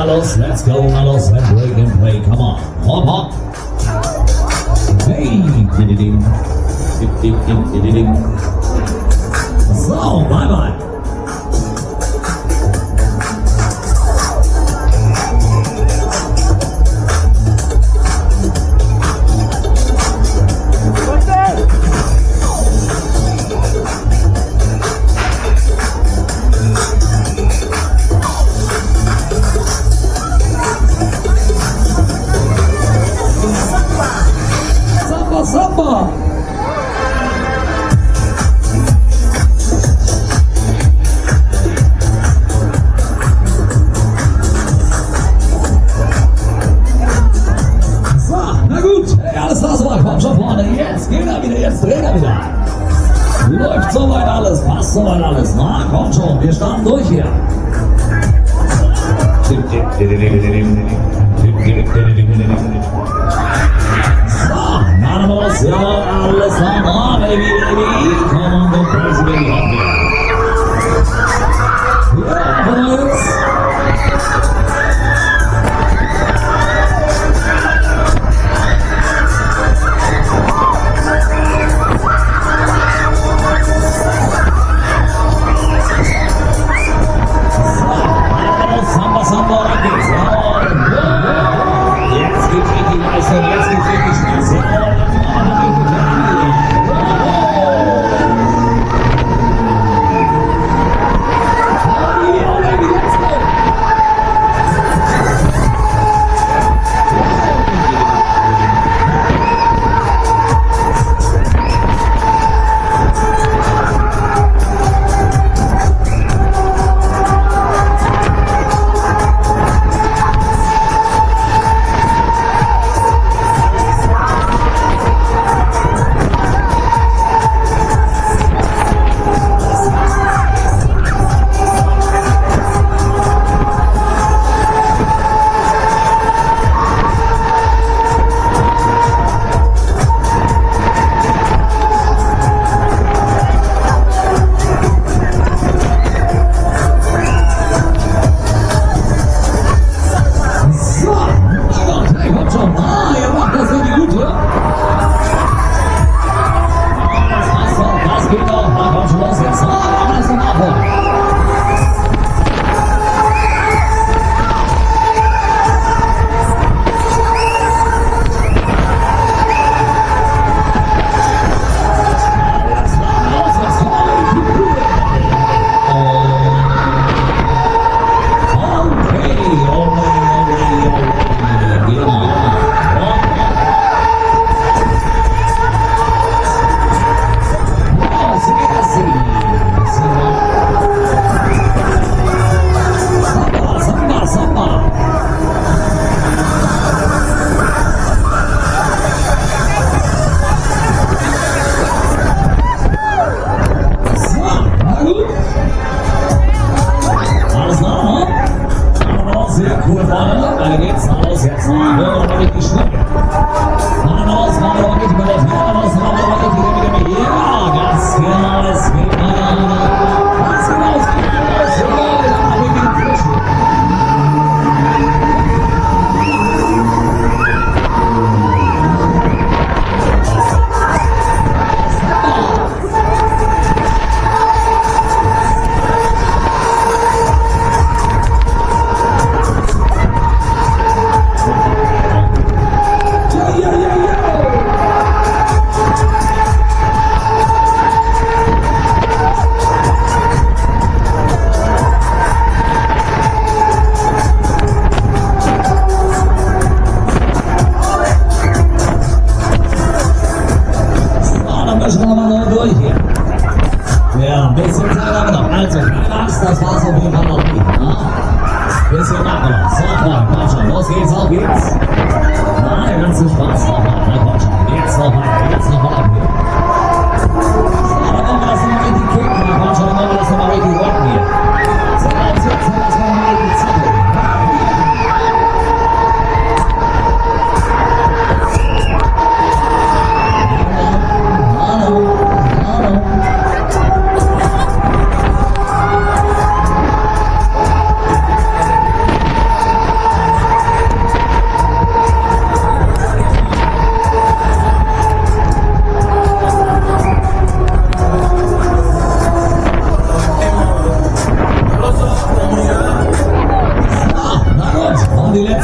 los, let's go, na los, and break and play, come on, hop, hop. Hey, ding, so, bye bye. Samba! So, na gut, hey, alles klar, so, komm schon vorne, jetzt geht er wieder, jetzt dreht er wieder. Läuft soweit alles, passt soweit alles, na komm schon, wir starten durch hier. Animals, ja, alles klar, baby, baby, come on, go crazy, baby, up here. Yeah, boys. Samba, Samba, like this, jawohl, jetzt geht's richtig Leistung, jetzt geht's richtig Spaß, jawohl.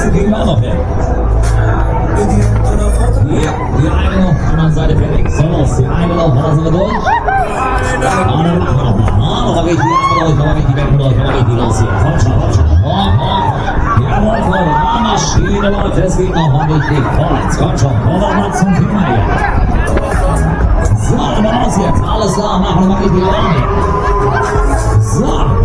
letzten kriegen wir auch noch hin. Ja, die eine noch, anderen Seite fertig. So, los, die eine noch, dann sind wir durch. Und dann machen wir nochmal. Nochmal richtig ab mit euch, nochmal richtig weg mit euch, nochmal richtig los hier. Komm schon, komm schon. Jawohl, Freunde, Maschine läuft, es geht nochmal richtig vorwärts. Komm schon, nochmal zum Thema hier. So, dann raus jetzt. Alles klar, machen wir mal richtig rein. So.